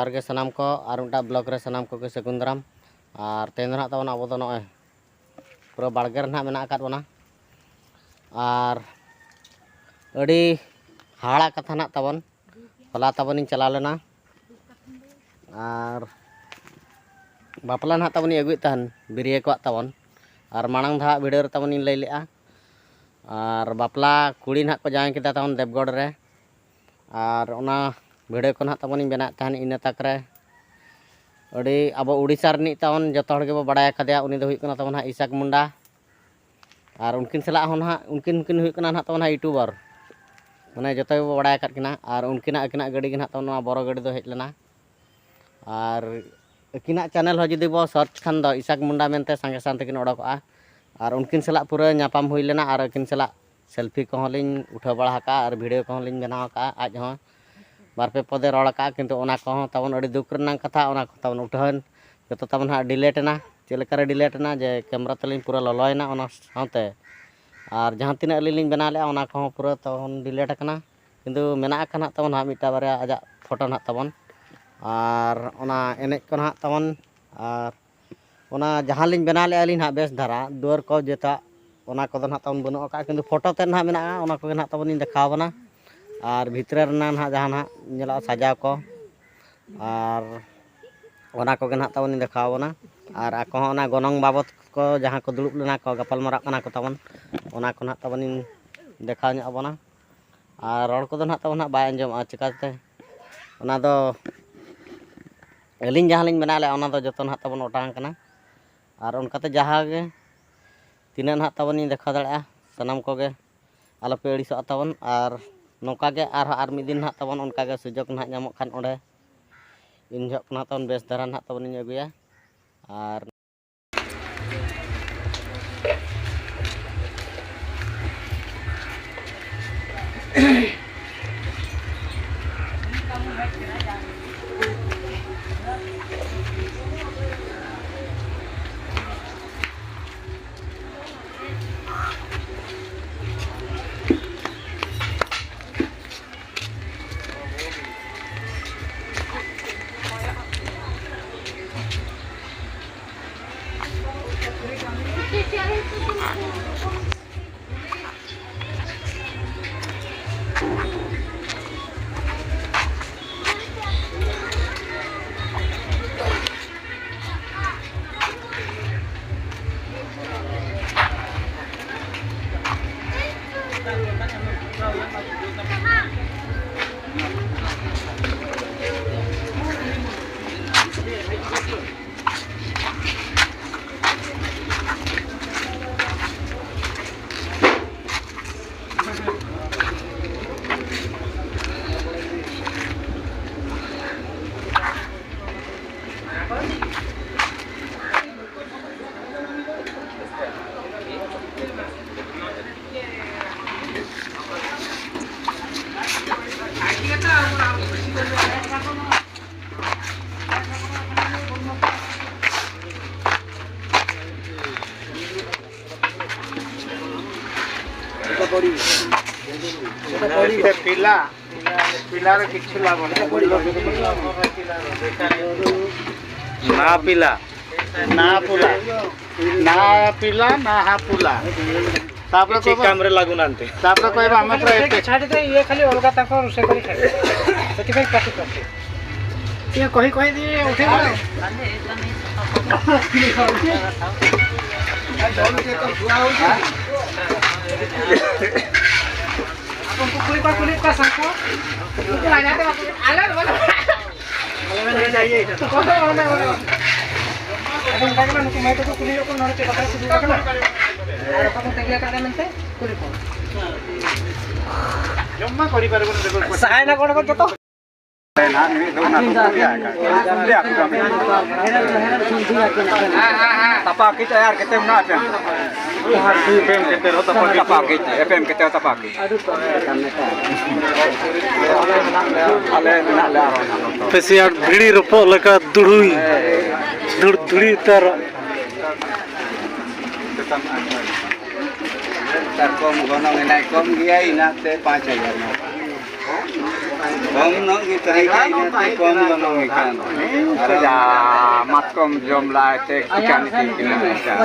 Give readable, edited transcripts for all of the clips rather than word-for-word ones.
जोहार के सनाम को और उनटा ब्लॉक रे सनाम को के सगुन दाराम और तेन ना तबन अब दो नय पूरा बाड़गे रे मेना आकाद बना और अड़ी हाड़ा कथा ना तबन हला तबन इन चला लेना और बापला ना तबन अगुई तहन बिरिया को तबन और मांग धा वीडियो रे तबन इन लई लेआ और बापला कुड़ी ना को जाए किता तबन देवगढ़ रे और ओना वीडियो को ना तबन इन बना तहन इन तक रे अड़ी अब उड़ीसा रनिक तबन जतो हड़ के बो बड़ाय कदया उनी दो हुई कना तबन इसाक मुंडा और उनकिन सला हो ना उनकिन हुई कना ना तबन यूट्यूबर माने जतो बो बड़ाय काट किना और उनकिना अकिना गाड़ी के ना तबन बड़ो गाड़ी दो हेज लेना और अकिना चैनल हो जुदी बो सर्च खान दो इसाक मुंडा मेनते संगे संगे किन ओडकोआ और उनकिन सला पूरा नापाम हुई लेना और अकिन सला सेल्फी को लिंग उठा बड़ा का और वीडियो को लिंग बनाव का आज हो बारपे पदे रड़ का किंतु ओना को तबन अड़ी दुख रना कथा ओना को तबन उठान जतो तबन हा डिलीट ना चेलका रे डिलीट ना जे कैमरा तलिंग पूरा ललयना ओना साथे और जहां तिना अली लिंग बना ले ओना को पूरा तबन डिलीट कना किंतु मेना कना तबन हा मिटा बारे आजा फोटो ना तबन और ओना एने को ना तबन और ओना जहां लिंग बना ले अली ना बेस धारा दुआर को जेता ओना को ना तबन बनो का किंतु फोटो ते ना मेना ओना को ना तबन इन देखाव बना और भितरे ना जहाँ ना नेला सजाव को और ओना को ना तबन देखाव बना और आको ना गनंग बाबत को जहाँ को दुड़ुब लेना को गपालमारा कना को तबन ओना को ना तबन देखाव ᱧᱚᱜ बना और रड़ को ना तबन बाय अंजम चिकाते ओना दो अलिंग जहाँ लिंग बना ले ओना दो जतो ना तबन ओटांग कना और उनकाते जहाँ गे तीना ना तबन देखा दाड़ा सनाम को गे आलोपे अड़ीसो तबन और नौका गे आर मिद दिन ना तबन उनका गे सुजोग ना नामो खान ओंडे इन जब ना तबन बेस धारा ना तबन इन अगुया और पिला पिला रे किछ लागो ना पिला ना पुला ना पिला ना हा पुला तापर को कैमरा लागू नांते तापर कोइ हम तो छाडी दे ये खाली अलगा ताको से करी खाए सेति भाई काटी करते ये कहि दे उठे ना कुली का संको आ जाते आले बोलो आले जाइए तो कौन वाला अपन कागना नुको मैं तो कुली को नरे कथा सुदु कागना और अपन तेगला कागना मनते कुली को जम्मा करि परबो देखो सहाय ना कोन को तो ना मी दो ना तो क्या ले आप तपा की यार केते ना पे एफएम केते रो तपा की एफएम केते तपा की आले ना ले आरो पेसिया भिड़ी रोपो लका दुड़ुई दुड़ी तर कम गनो में कम गया इनाते 5000 में Komno kita ikan komno ikan. Ada matkom jumlah ikan ikan.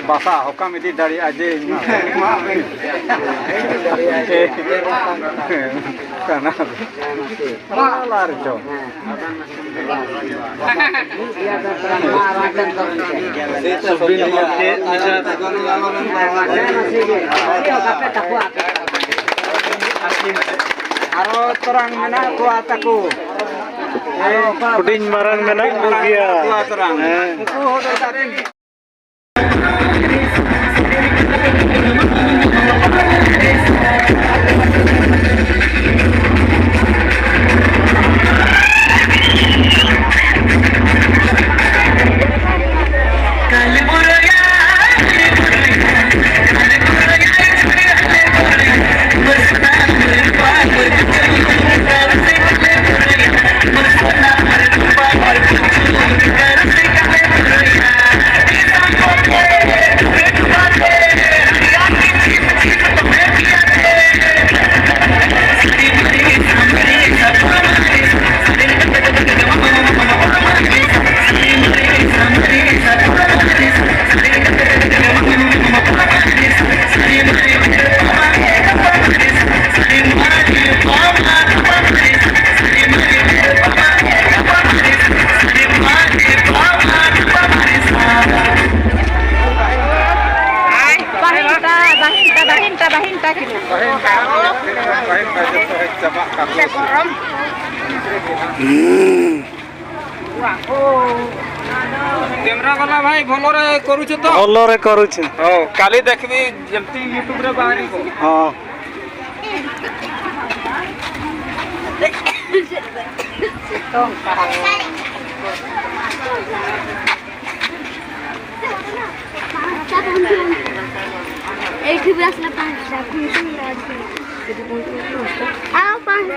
Basa hokam itu dari aja. Karena malar jom. Aro terang mana kuat aku. Puding marang menak bugia. Kuat terang. Camera वाला भाई भलोरे करूछ तो ଭଲରେ କରୁଛି हो काली देखबी जमती यूट्यूब रे बाहरी को ହଁ এইটি আসলে 5টা আও 5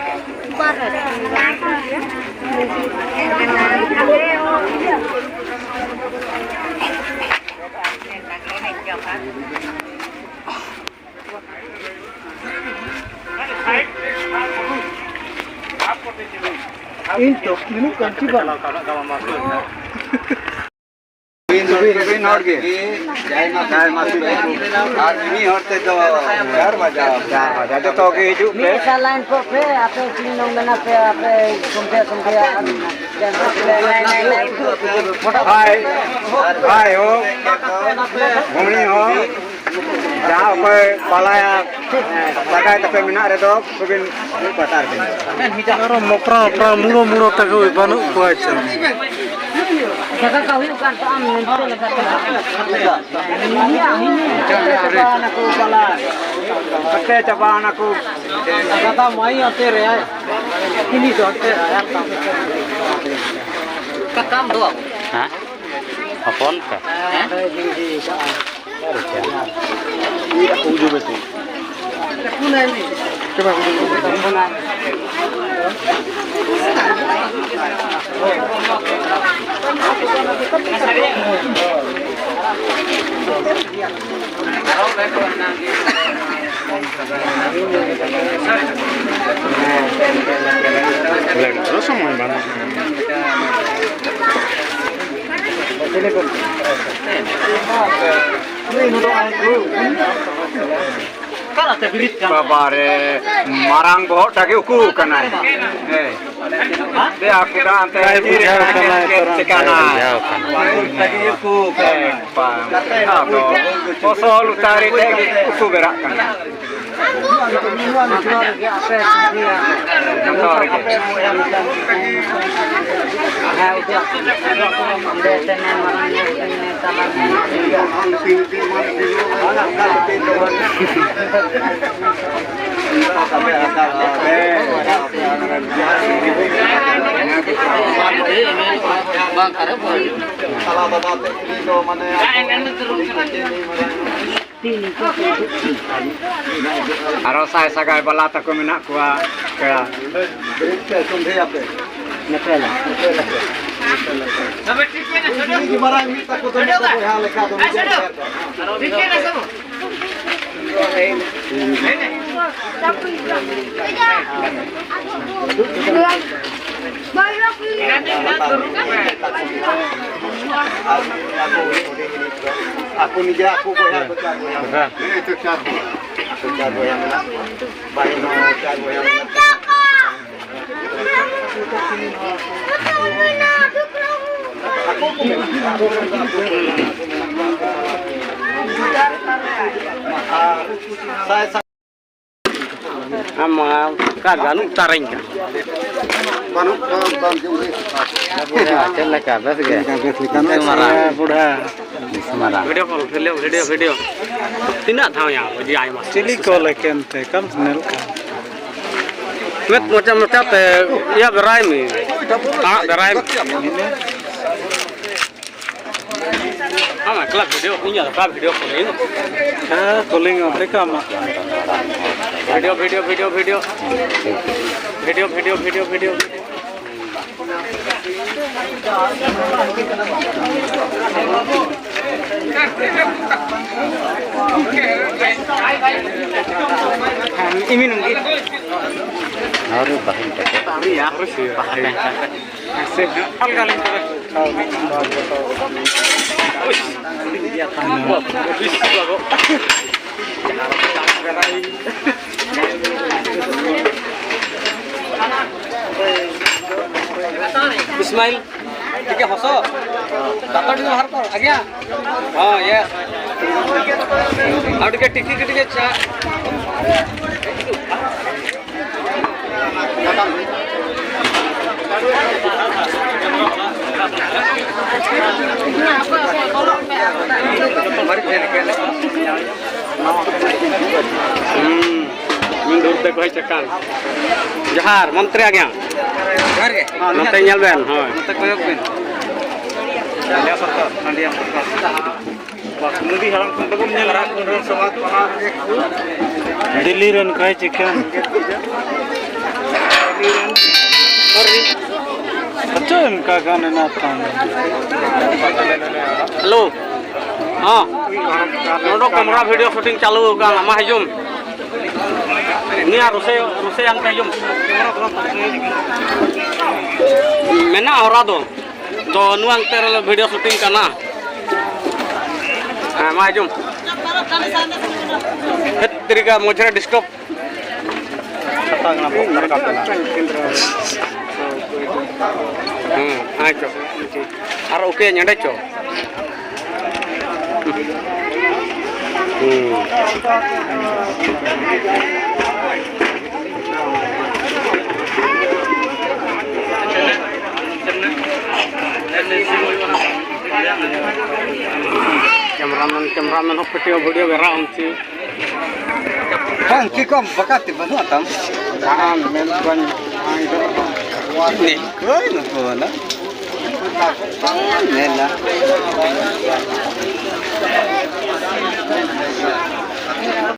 Itu, ini kan coba. बिन हट के जय मासी आदमी हटते तो 4 बजा तो के हिजू पे लाइन को पे आपे तीन नंबर ना पे आपे कुंभे हाय हाय हो घूमनी हो जहाँ पे पलाया पकाए तो पे मिना रे दो बिन बता दे Pero mokra muro tahu ibanu kuat cem. jaga kau itu kan am nanti coba anakku pala kete coba anakku kata mai hote re ini hote kakam do Hah? Apaan ka? Uju betul. Coba terus semua banget. kalau terbirit kan babare marang bohok dagi uku kana de aku dah ante kana dagi uku pa posol utari dagi uku berak kana Aro saya sagai bala tako menak kuah kaya. Aku ni je aku goyang goyang. Itu cara. Cara goyang nak. Baik nak cara goyang. Saya Ama kaganu taring ka. Banuk kan jumlah. Chal ka bas ge. Mara budha. Mara. Video call video. Tina thau ya ji ai ma. Chili ko leken te kam snel ka. Met macam te ya berai mi. Ah berai. Ama klap video punya apa video calling. Ha calling apre kam. Video. Ini nunggu. Harus bahin tak? Ya harus ya. Asik. Algalin ka. Dia tahu. Ismail, ठीक है हंसो दाता T बाहर कर आज्ञा हां yes out के टिकी के चा Mundur teh kau cekan. Jahar, menteri aja. Jahar ke? Nanti nyal ben. Nanti koyok ben. Dia serta, nanti yang serta. Wah, nanti halang pun nyal rak pun sobat mana. Delhi ren kai chicken. Betul kagak nenatan. Halo. हाँ नोडो camera video shooting चालू होगा nama hajum ini rusai yang hajum mena orang do nuang terlalu video shooting karena nama hajum ketika mau cari disco ayo ar oke nyanda co Cameraman video berang sih. Kan kikom bakat banu atam. Kan melban Nih, kau nak mana? Nela.